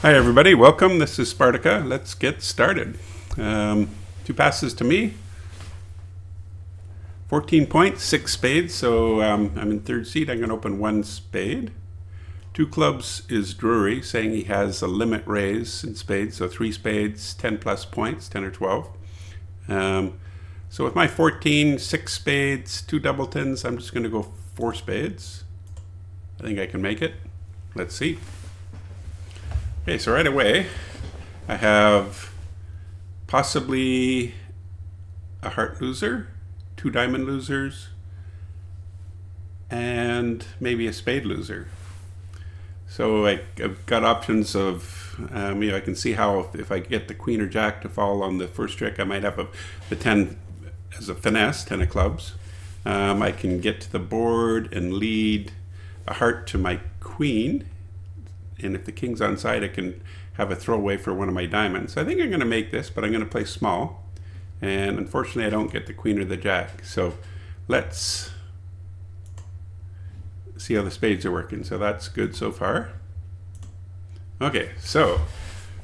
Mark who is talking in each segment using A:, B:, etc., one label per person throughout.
A: Hi everybody, welcome. This is Spartica. Let's get started. Two passes to me. 14 points, 6 spades. So I'm in third seat. I'm going to open 1 spade. 2 clubs is Drury, saying he has a limit raise in spades. So 3 spades, 10 plus points, 10 or 12. So with my 14, 6 spades, 2 doubletons, I'm just going to go 4 spades. I think I can make it. Let's see. Okay, so right away, I have possibly a heart loser, 2 diamond losers, and maybe a spade loser. So I've got options of, I can see how if I get the queen or jack to fall on the first trick, I might have the 10 as a finesse, 10 of clubs. I can get to the board and lead a heart to my queen. And if the king's on side, I can have a throwaway for one of my diamonds. So I think I'm going to make this, but I'm going to play small. And unfortunately, I don't get the queen or the jack. So let's see how the spades are working. So that's good so far. Okay, so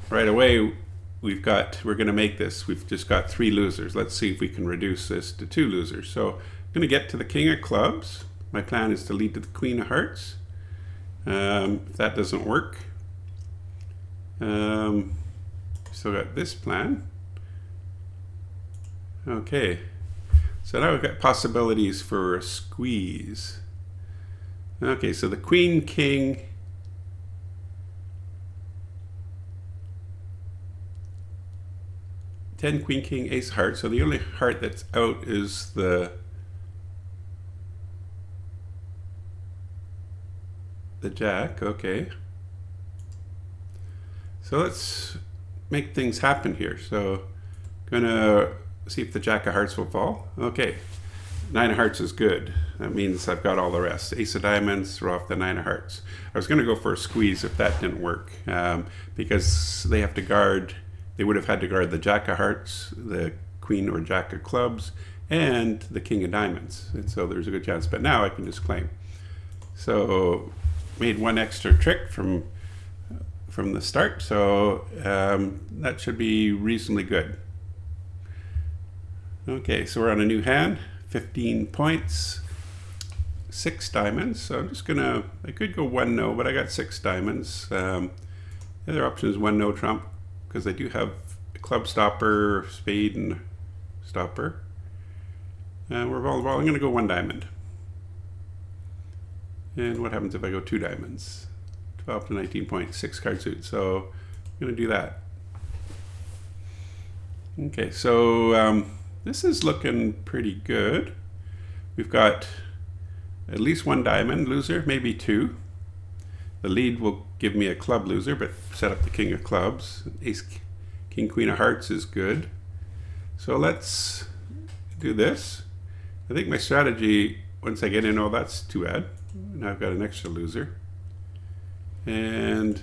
A: right away, we're going to make this. We've just got 3 losers. Let's see if we can reduce this to 2 losers. So I'm going to get to the king of clubs. My plan is to lead to the queen of hearts. If that doesn't work, still got this plan. Okay, so now we've got possibilities for a squeeze. Okay, so the queen, king, ten, queen, king, ace, heart. So the only heart that's out is the jack. Okay, so let's make things happen here. So I'm gonna see if the jack of hearts will fall. Okay, 9 of hearts is good. That means I've got all the rest. Ace of diamonds, throw off the 9 of hearts. I was gonna go for a squeeze if that didn't work, because they have to guard, they would have had to guard the jack of hearts, the queen or jack of clubs, and the king of diamonds. And so there's a good chance, but now I can just claim. So made 1 extra trick from the start, so that should be reasonably good. Okay, so we're on a new hand, 15 points, 6 diamonds. So I'm just gonna, I could go 1 no, but I got 6 diamonds. The other option is 1 no trump, because I do have a club stopper, spade, and stopper. We're vulnerable. I'm gonna go 1 diamond. And what happens if I go 2 diamonds? 12 to 19 points, 6 card suit. So I'm going to do that. Okay, so this is looking pretty good. We've got at least 1 diamond loser, maybe 2. The lead will give me a club loser, but set up the king of clubs. Ace, king, queen of hearts is good. So let's do this. I think my strategy, once I get in, oh, that's too bad. Now I've got an extra loser. And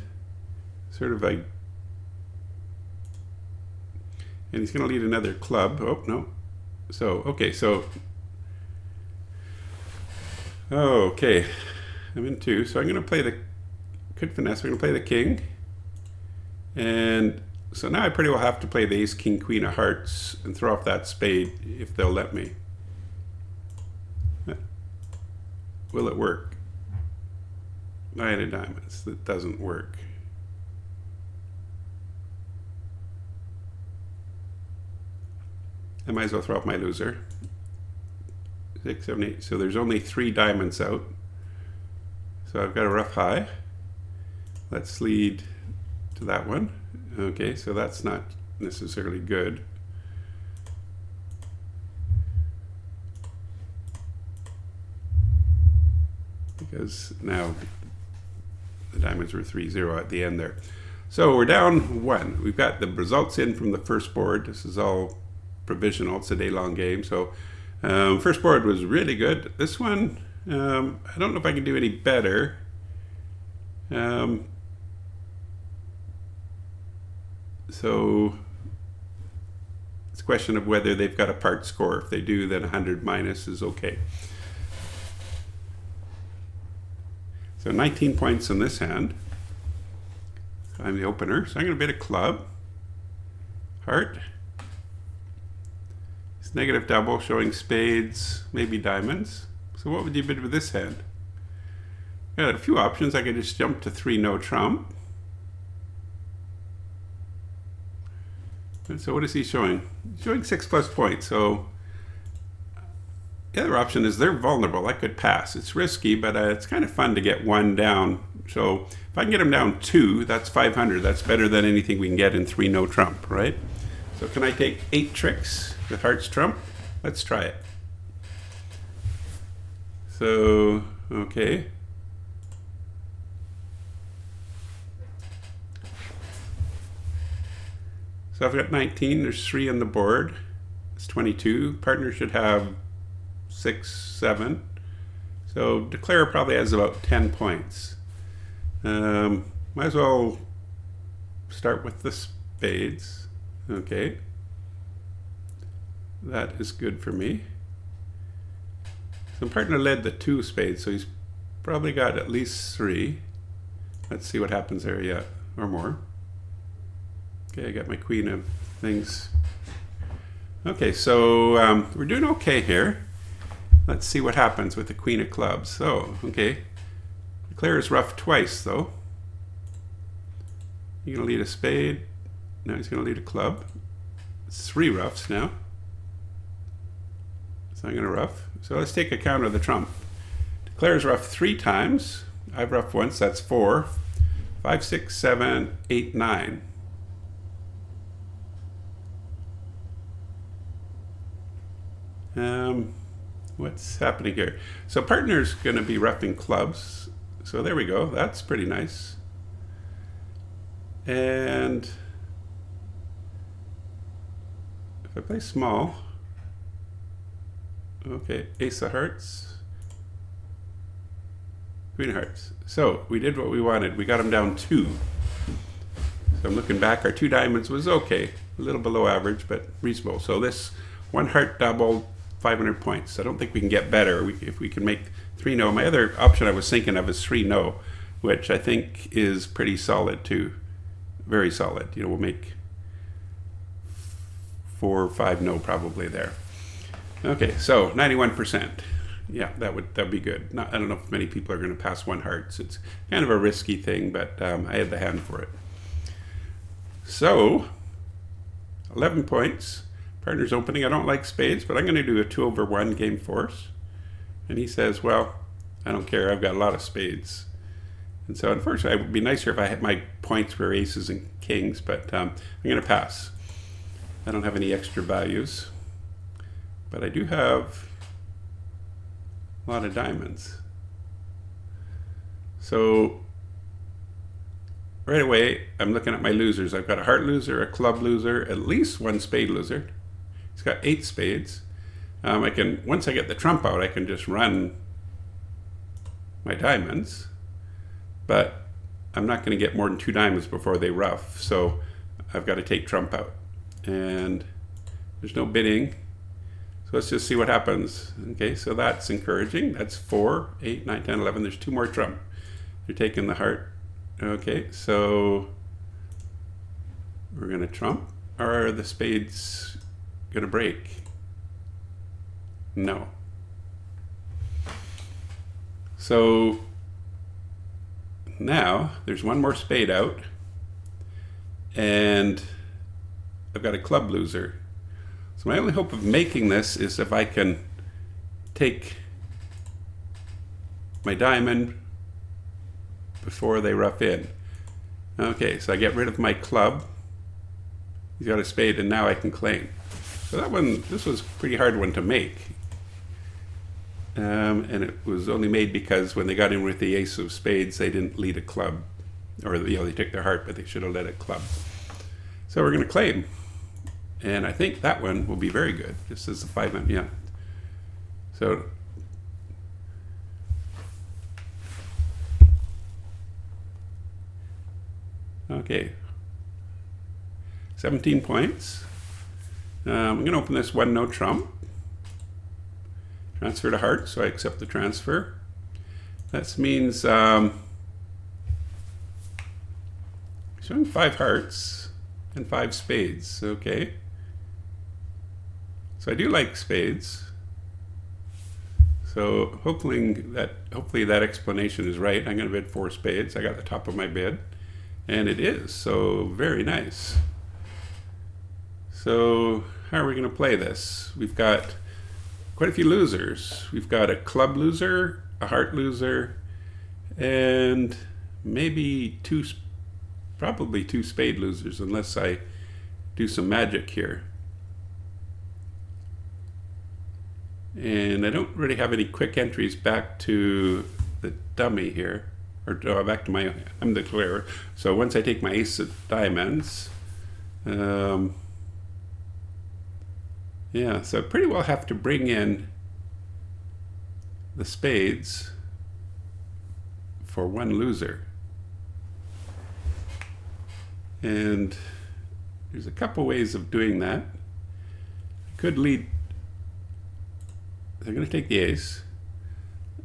A: sort of like, and he's going to lead another club. Oh, no. So, okay, so, okay, I'm in 2. So I'm going to play the, could finesse, I'm going to play the king. And so now I pretty well have to play the ace, king, queen of hearts and throw off that spade if they'll let me. Will it work? 9 of diamonds. That doesn't work. I might as well throw off my loser. 6, 7, 8. So there's only 3 diamonds out. So I've got a rough high. Let's lead to that one. Okay, so that's not necessarily good. Because now the diamonds were 3-0 at the end there. So we're down 1. We've got the results in from the first board. This is all provisional. It's a day-long game. So first board was really good. This one, I don't know if I can do any better. So it's a question of whether they've got a part score. If they do, then 100 minus is okay. So 19 points in this hand. I'm the opener, so I'm going to bid a club. Heart. It's negative double, showing spades, maybe diamonds. So what would you bid with this hand? Got a few options. I could just jump to 3 no trump. And so what is he showing? He's showing 6+ points. So the other option is they're vulnerable. I could pass. It's risky, but it's kind of fun to get 1 down. So if I can get him down 2, that's 500. That's better than anything we can get in 3 no trump, right? So can I take 8 tricks with hearts trump? Let's try it. So, okay. So I've got 19, there's 3 on the board. It's 22. Partner should have 6, 7. So declare probably has about 10 points. Might as well start with the spades. Okay. That is good for me. So partner led the 2 spades, so he's probably got at least 3. Let's see what happens there yet, or more. Okay, I got my queen of things. Okay, so we're doing okay here. Let's see what happens with the queen of clubs. So, okay. Declare is rough twice, though. You're going to lead a spade. Now he's going to lead a club. It's 3 roughs now. So I'm going to rough. So let's take account of the trump. Declare is rough 3 times. I've roughed once, that's 4. 5, 6, 7, 8, 9. What's happening here? So partner's going to be roughing clubs. So there we go. That's pretty nice. And if I play small, okay, ace of hearts, queen of hearts. So we did what we wanted. We got him down 2. So I'm looking back. Our 2 diamonds was okay, a little below average, but reasonable. So this 1 heart double, 500 points. I don't think we can get better if we can make 3 no. My other option I was thinking of is 3 no, which I think is pretty solid too. Very solid. You know, we'll make 4 or 5 no probably there. Okay, so 91%. Yeah, that'd be good. I don't know if many people are going to pass 1 hearts. It's kind of a risky thing, but I had the hand for it. So 11 points. Partner's opening. I don't like spades, but I'm going to do a 2/1 game force. And he says, well, I don't care. I've got a lot of spades. And so unfortunately, it would be nicer if I had my points were aces and kings, but I'm going to pass. I don't have any extra values. But I do have a lot of diamonds. So right away, I'm looking at my losers. I've got a heart loser, a club loser, at least 1 spade loser. He's got 8 spades. Once I get the trump out, I can just run my diamonds, but I'm not going to get more than 2 diamonds before they rough. So I've got to take trump out, and there's no bidding. So let's just see what happens. Okay, so that's encouraging. That's 4, 8, 9, 10, 11. There's 2 more trump. They're taking the heart. Okay, so we're going to trump. Are the spades going to break? No. So now there's 1 more spade out, and I've got a club loser. So my only hope of making this is if I can take my diamond before they rough in. Okay, so I get rid of my club. He's got a spade, and now I can claim. So this was a pretty hard one to make. And it was only made because when they got in with the ace of spades, they didn't lead a club. Or, they took their heart, but they should have led a club. So we're going to claim. And I think that one will be very good, just as a 5-man, yeah. So okay, 17 points. I'm going to open this 1 no trump. Transfer to heart, so I accept the transfer. That means Showing 5 hearts and 5 spades. Okay. So I do like spades. So hopefully that explanation is right. I'm going to bid 4 spades. I got the top of my bid, and it is. So very nice. So how are we going to play this? We've got quite a few losers. We've got a club loser, a heart loser, and maybe probably 2 spade losers, unless I do some magic here. And I don't really have any quick entries back to the dummy here, or back to I'm the declarer. So once I take my ace of diamonds, yeah, so I pretty well have to bring in the spades for 1 loser. And there's a couple ways of doing that. I could lead. I'm going to take the ace.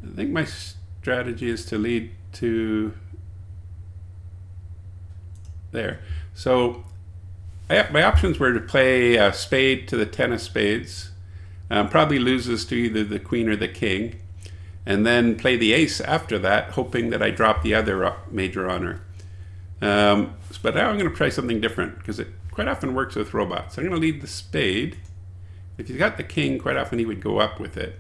A: I think my strategy is to lead to there. So my options were to play a spade to the 10 of spades, probably loses to either the queen or the king, and then play the ace after that, hoping that I drop the other major honor. But now I'm going to try something different, because it quite often works with robots. I'm going to lead the spade. If he's got the king, quite often he would go up with it.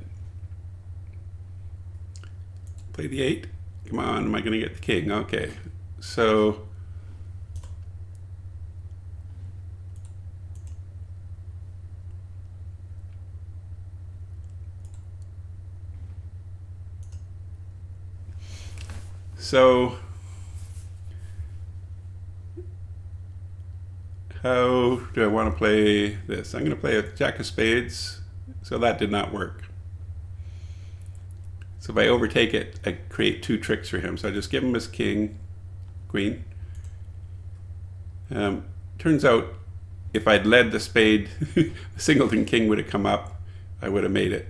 A: Play the 8. Come on, am I going to get the king? Okay. So how do I want to play this? I'm going to play a jack of spades, so that did not work. So if I overtake it, I create 2 tricks for him. So I just give him his king, queen. Turns out, if I'd led the spade, the singleton king would have come up. I would have made it.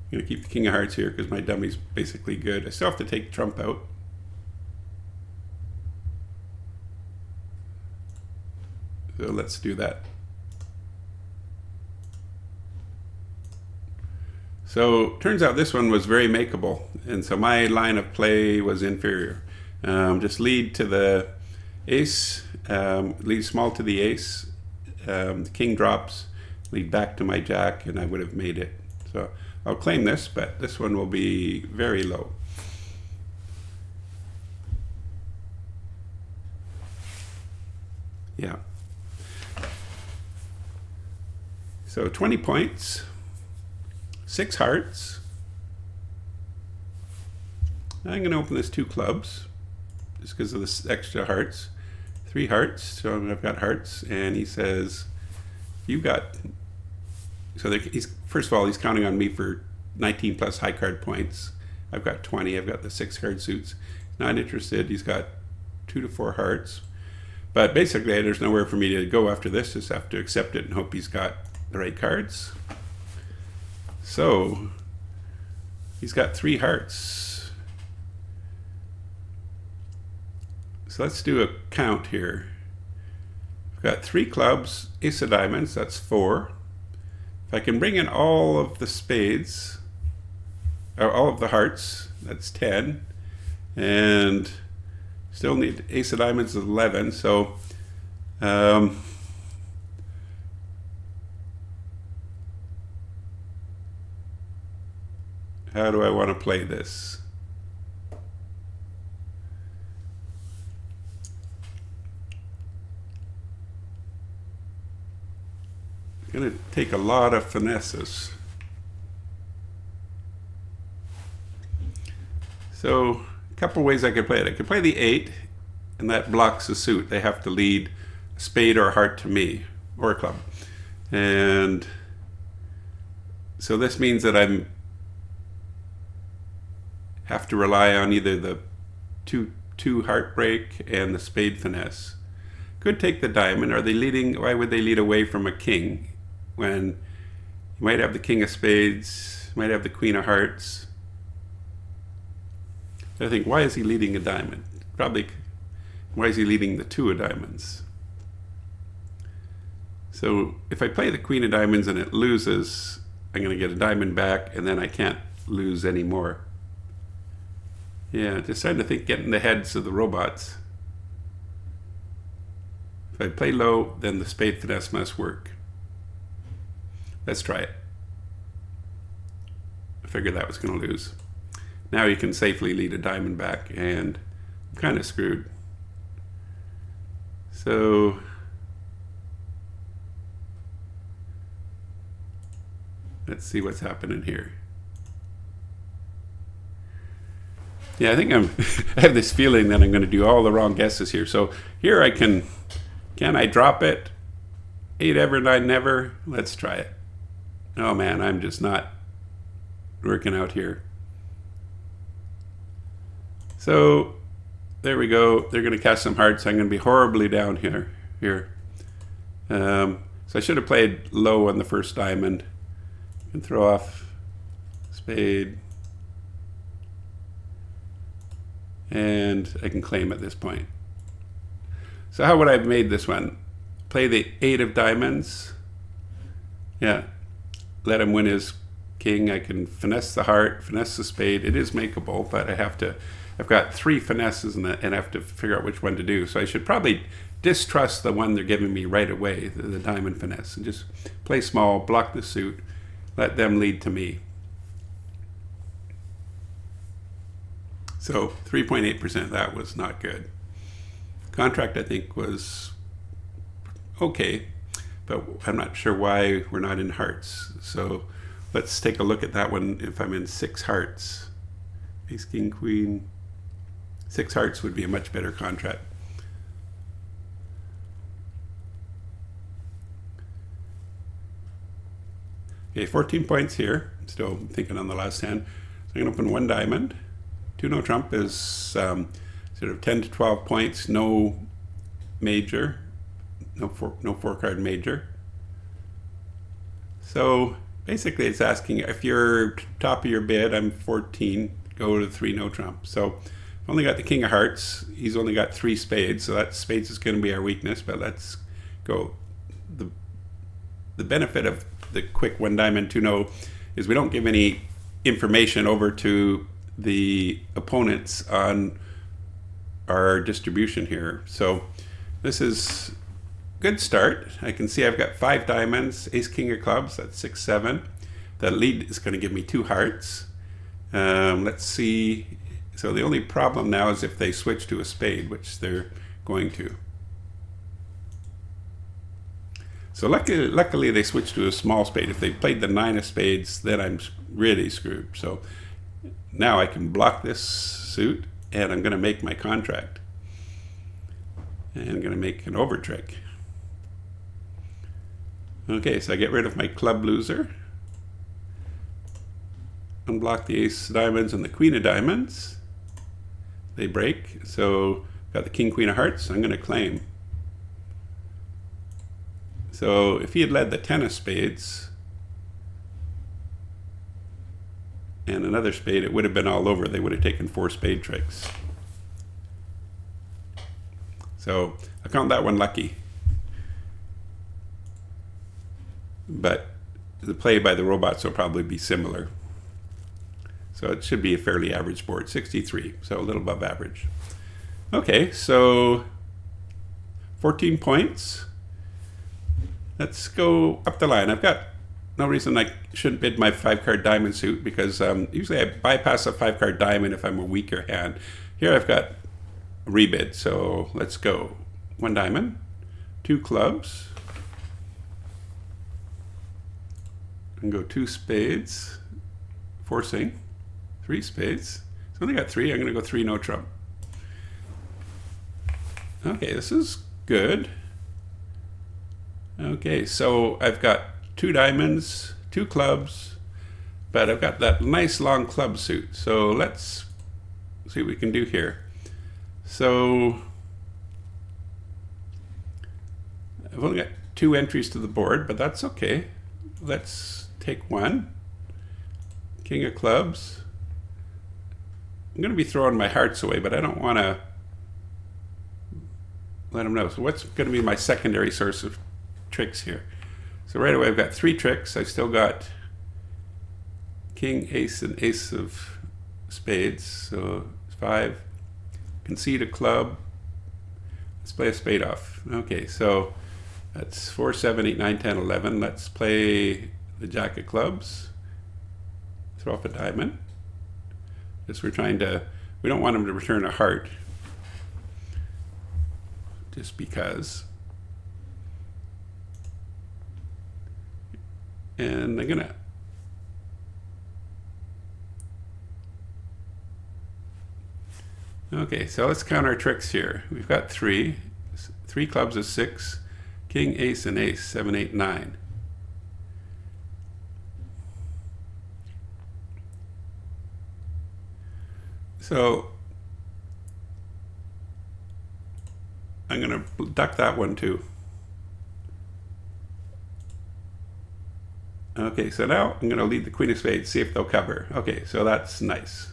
A: I'm going to keep the king of hearts here because my dummy's basically good. I still have to take trump out. So let's do that. So turns out this one was very makeable, and so my line of play was inferior. Just lead to the ace, lead small to the ace, the king drops, lead back to my jack, and I would have made it. So I'll claim this, but this one will be very low. Yeah. So 20 points, 6 hearts. I'm going to open this 2 clubs, just because of this extra hearts. 3 hearts, so I've got hearts, and he says, you got, so first of all, he's counting on me for 19 plus high card points. I've got 20, I've got the 6 card suits. Not interested, he's got 2 to 4 hearts. But basically, there's nowhere for me to go after this, just have to accept it and hope he's got the right cards. So he's got 3 hearts. So let's do a count here. We've got 3 clubs, ace of diamonds, that's 4. If I can bring in all of the spades, or all of the hearts, that's 10. And still need ace of diamonds is 11. So how do I want to play this? It's going to take a lot of finesses. So a couple ways I could play it. I could play the 8, and that blocks the suit. They have to lead a spade or a heart to me, or a club. And so this means that I'm have to rely on either the two heartbreak and the spade finesse. Could take the diamond. Are they leading? Why would they lead away from a king when you might have the king of spades, might have the queen of hearts? I think, why is he leading a diamond? Probably, why is he leading the two of diamonds? So if I play the queen of diamonds and it loses, I'm going to get a diamond back, and then I can't lose anymore. Yeah, just trying to think, getting the heads of the robots. If I play low, then the spade finesse must work. Let's try it. I figured that was going to lose. Now you can safely lead a diamond back, and I'm kind of screwed. So let's see what's happening here. Yeah, I think I have this feeling that I'm going to do all the wrong guesses here. So here I can I drop it? 8 ever, 9 never? Let's try it. Oh man, I'm just not working out here. So there we go. They're going to cast some hearts. I'm going to be horribly down here. So I should have played low on the first diamond. And throw off spade. And I can claim at this point. So how would I have made this one? Play the 8 of diamonds. Yeah. Let him win his king. I can finesse the heart, finesse the spade. It is makeable, but I've got 3 finesses and I have to figure out which one to do. So I should probably distrust the one they're giving me right away, the diamond finesse, and just play small, block the suit, let them lead to me. So 3.8%, that was not good. Contract, I think, was okay, but I'm not sure why we're not in hearts. So let's take a look at that one. If I'm in 6 hearts, ace, king, queen, 6 hearts would be a much better contract. Okay, 14 points here. I'm still thinking on the last hand. So I'm going to open 1 diamond. 2 no trump is sort of 10 to 12 points. No major. No 4 card major. So basically it's asking if you're top of your bid, I'm 14, go to 3 no trump. So I've only got the king of hearts. He's only got 3 spades. So that spades is going to be our weakness, but let's go. The benefit of the quick 1 diamond 2 no is we don't give any information over to the opponents on our distribution here. So this is good start. I can see I've got 5 diamonds, ace, king of clubs, that's 6, 7. The lead is going to give me 2 hearts. Let's see. So the only problem now is if they switch to a spade, which they're going to. So luckily they switched to a small spade. If they played the 9 of spades, then I'm really screwed. So now I can block this suit, and I'm going to make my contract. And I'm going to make an over trick. Okay, so I get rid of my club loser. Unblock the ace of diamonds and the queen of diamonds. They break. So got the king, queen of hearts. I'm going to claim. So if he had led the 10 of spades and another spade, it would have been all over. They would have taken 4 spade tricks. So I count that one lucky. But the play by the robots will probably be similar. So it should be a fairly average board, 63, so a little above average. Okay, so 14 points. Let's go up the line. I've got no reason I shouldn't bid my 5-card diamond suit, because usually I bypass a 5-card diamond if I'm a weaker hand. Here I've got a rebid, so let's go. 1 diamond, 2 clubs, and go 2 spades, forcing, 3 spades. So I only got 3. I'm going to go 3 no trump. Okay, this is good. Okay, so I've got 2 diamonds, 2 clubs, but I've got that nice long club suit. So let's see what we can do here. So I've only got 2 entries to the board, but that's okay. Let's take 1. King of clubs. I'm going to be throwing my hearts away, but I don't want to let them know. So what's going to be my secondary source of tricks here? So right away I've got 3 tricks. I've still got king, ace, and ace of spades. So 5. Concede a club. Let's play a spade off. Okay, so that's 4, 7, 8, 9, 10, 11. Let's play the jack of clubs. Throw off a diamond. Just we don't want him to return a heart. Just because. And I'm gonna okay, so let's count our tricks here. We've got 3. 3 clubs is 6. King, ace, and ace, 7, 8, 9. So I'm going to duck that one too. Okay, so now I'm going to lead the queen of spades, see if they'll cover. Okay, so that's nice.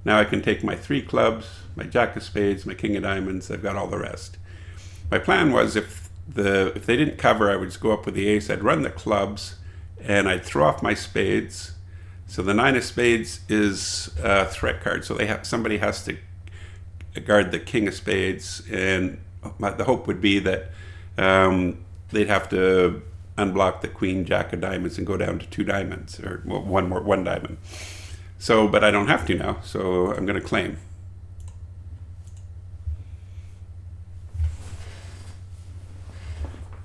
A: Now I can take my 3 clubs, my jack of spades, my king of diamonds. I've got all the rest. My plan was if they didn't cover, I would just go up with the ace. I'd run the clubs, and I'd throw off my spades. So the 9 of spades is a threat card. So somebody has to guard the king of spades, and the hope would be that they'd have to unblock the queen, jack of diamonds, and go down to 2 diamonds, or one diamond. So, but I don't have to now, so I'm going to claim.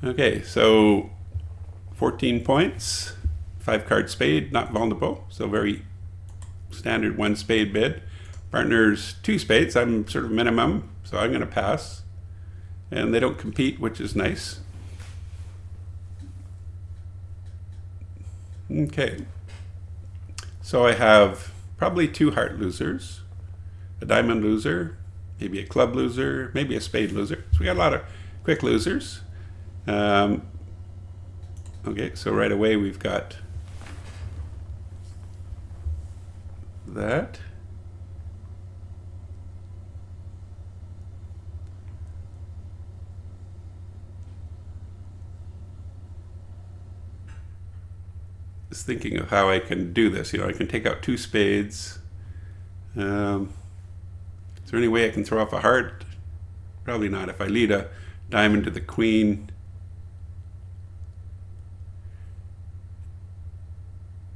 A: Okay, so 14 points, 5 card spade, not vulnerable, so very standard 1 spade bid. Partners 2 spades, I'm sort of minimum, so I'm going to pass. And they don't compete, which is nice. Okay, so I have probably 2 heart losers, a diamond loser, maybe a club loser, maybe a spade loser. So we got a lot of quick losers. Okay, so right away we've got that. Just thinking of how I can do this. I can take out 2 spades. Is there any way I can throw off a heart? Probably not. If I lead a diamond to the queen,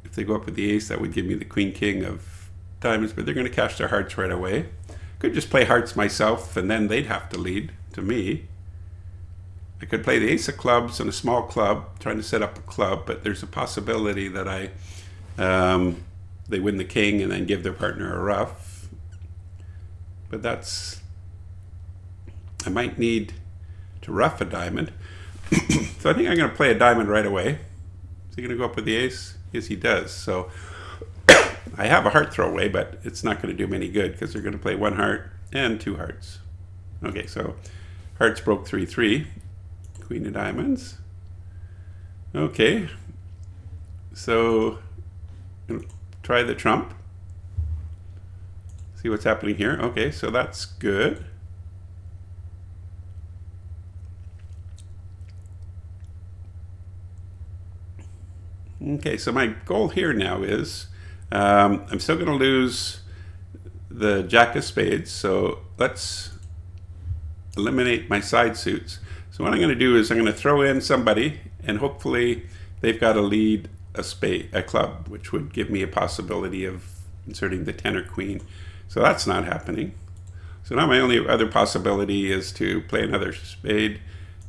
A: if they go up with the ace, that would give me the queen king of diamonds, but they're going to cash their hearts right away. Could just play hearts myself, and then they'd have to lead to me. I could play the ace of clubs and a small club, trying to set up a club, but there's a possibility that they win the king and then give their partner a ruff. But I might need to ruff a diamond. So I think I'm going to play a diamond right away. Is he going to go up with the ace? Yes, he does. So I have a heart throw away, but it's not going to do me any good because they're going to play 1 heart and 2 hearts. Okay, so hearts broke 3-3. Queen of diamonds. Okay, so I'm gonna try the trump. See what's happening here. Okay, so that's good. Okay, so my goal here now is I'm still going to lose the jack of spades, so let's eliminate my side suits. So what I'm going to do is I'm going to throw in somebody, and hopefully they've got to lead a club, which would give me a possibility of inserting the 10 or queen. So that's not happening. So now my only other possibility is to play another spade,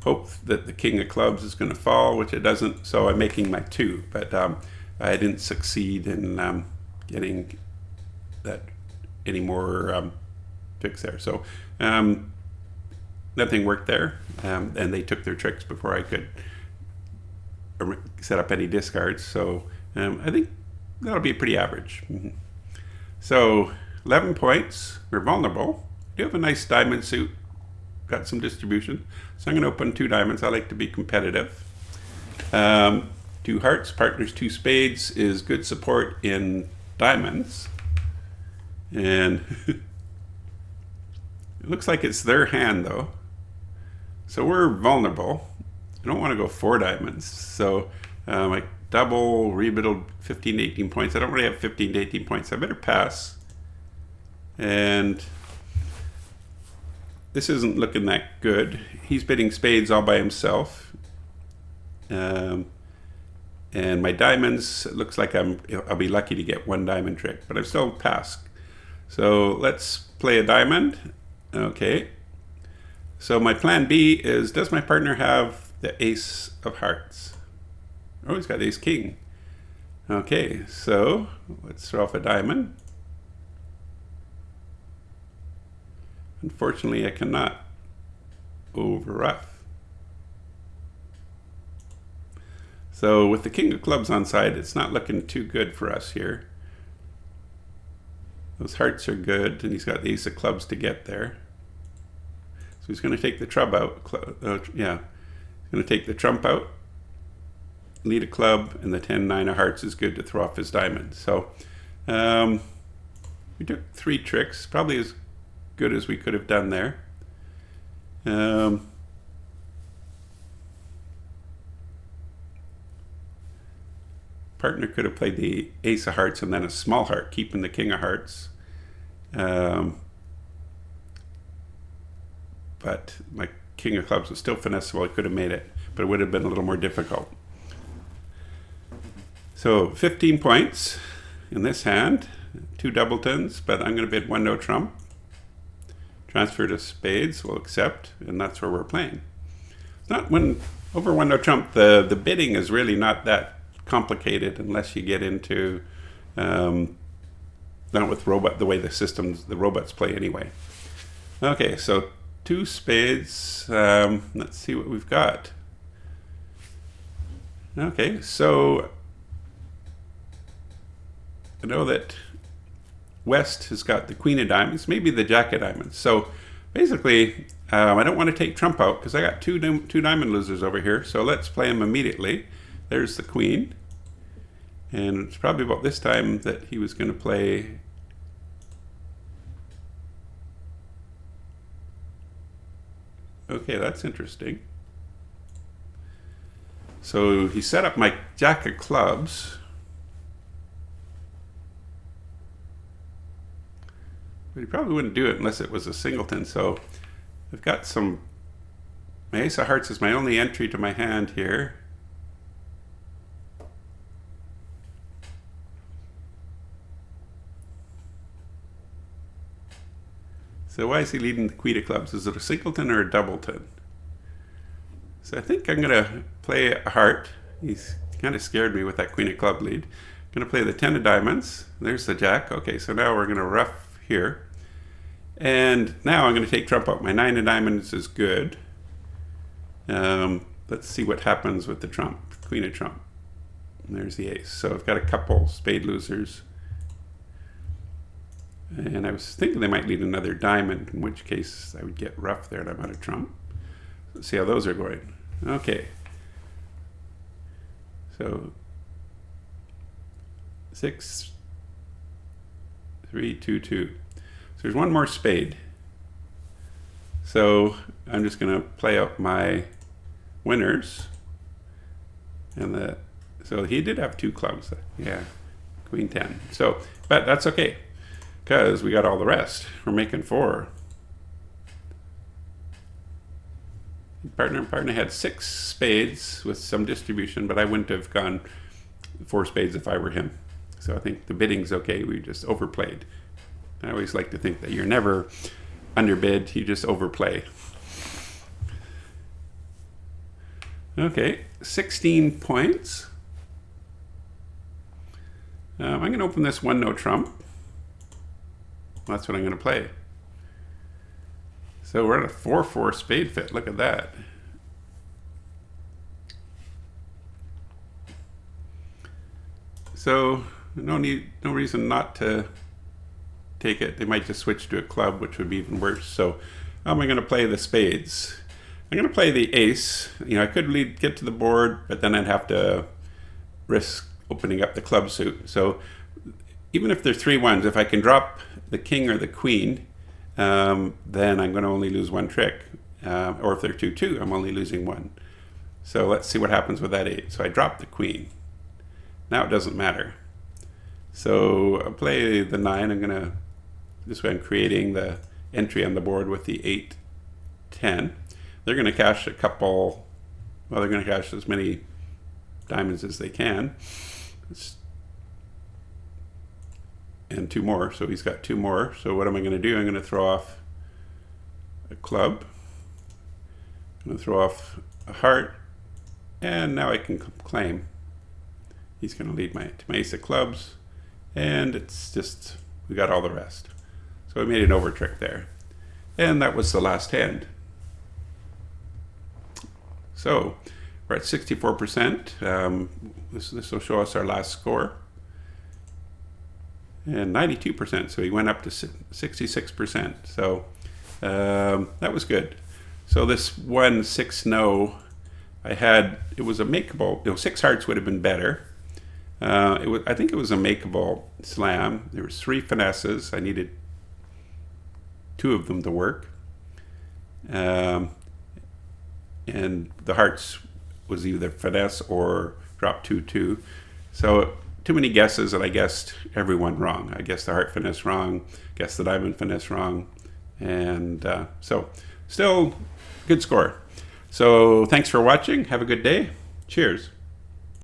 A: hope that the king of clubs is going to fall, which it doesn't. So I'm making my 2, but I didn't succeed in getting that any more picks there. So nothing worked there, and they took their tricks before I could set up any discards. So I think that'll be pretty average. So 11 points. We're vulnerable. We do have a nice diamond suit. Got some distribution. So I'm going to open 2 diamonds. I like to be competitive. 2 hearts, partners 2 spades is good support in diamonds. And it looks like it's their hand though. So we're vulnerable. I don't want to go 4 diamonds. So like double, rebuild 15 to 18 points. I don't really have 15 to 18 points. I better pass. And this isn't looking that good. He's bidding spades all by himself. And my diamonds, it looks like I'll be lucky to get 1 diamond trick, but I've still passed. So let's play a diamond. Okay. So my plan B is, does my partner have the ace of hearts? Oh, he's got ace king. Okay, so let's throw off a diamond. Unfortunately, I cannot over rough. So with the king of clubs on side, it's not looking too good for us here. Those hearts are good, and he's got the ace of clubs to get there. So he's going to take the trump out. Yeah, he's going to take the trump out, lead a club, and the 10-9 of hearts is good to throw off his diamond. So we took 3 tricks, probably as good as we could have done there. Partner could have played the ace of hearts and then a small heart, keeping the king of hearts. But my king of clubs was still finessable. I could have made it, but it would have been a little more difficult. So 15 points in this hand, 2 doubletons, but I'm going to bid 1 no trump. Transfer to spades, we'll accept, and that's where we're playing. It's not when over 1 no trump, the bidding is really not that complicated unless you get into not with robot, the way the robots play anyway. Okay, so 2 spades. Let's see what we've got. Okay, so I know that West has got the queen of diamonds, maybe the jack of diamonds. So basically, I don't want to take trump out because I got two diamond losers over here. So let's play them immediately. There's the queen. And it's probably about this time that he was going to play. Okay, that's interesting. So he set up my jack of clubs. But he probably wouldn't do it unless it was a singleton. So I've got some, my ace of hearts is my only entry to my hand here. So why is he leading the queen of clubs? Is it a singleton or a doubleton? So I think I'm going to play a heart. He's kind of scared me with that queen of club lead. I'm going to play the 10 of diamonds. There's the jack. Okay, so now we're going to rough here. And now I'm going to take trump out. My 9 of diamonds is good. Let's see what happens with the trump, queen of trump. And there's the ace. So I've got a couple spade losers. And I was thinking they might lead another diamond, in which case I would get rough there and I'm out of trump. Let's see how those are going. Okay. So 6, 3, 2, 2. So there's one more spade. So I'm just going to play out my winners. And so he did have 2 clubs. Yeah, queen 10. So, but that's okay, because we got all the rest. We're making 4. Partner had 6 spades with some distribution, but I wouldn't have gone 4 spades if I were him. So I think the bidding's okay. We just overplayed. I always like to think that you're never underbid, you just overplay. Okay, 16 points. I'm going to open this 1 no trump. That's what I'm going to play. So we're at a 4-4 spade fit. Look at that. So no reason not to take it. They might just switch to a club, which would be even worse. So how am I going to play the spades? I'm going to play the ace. You know, I could get to the board, but then I'd have to risk opening up the club suit. So even if they're 3 1s, if I can drop the king or the queen, then I'm going to only lose one trick. Or if they're 2-2, I'm only losing one. So let's see what happens with that 8. So I drop the queen. Now it doesn't matter. So I'll play the 9. I'm going to, this way I'm creating the entry on the board with the 8-10. They're going to cash a couple, well, they're going to cash as many diamonds as they can. And 2 more, so he's got 2 more. So what am I going to do? I'm going to throw off a club. I'm going to throw off a heart. And now I can claim. He's going to lead to my ace of clubs. And it's just, we got all the rest. So I made an over trick there. And that was the last hand. So we're at 64%. This will show us our last score. And 92%, so he went up to 66%. So that was good. So this 1-6-no, I had, it was a makeable, 6 hearts would have been better. I think it was a makeable slam. There was 3 finesses. I needed 2 of them to work. And the hearts was either finesse or drop 2-2. So too many guesses, and I guessed everyone wrong. I guessed the heart finesse wrong, guessed the diamond finesse wrong. And so still good score. So thanks for watching. Have a good day. Cheers.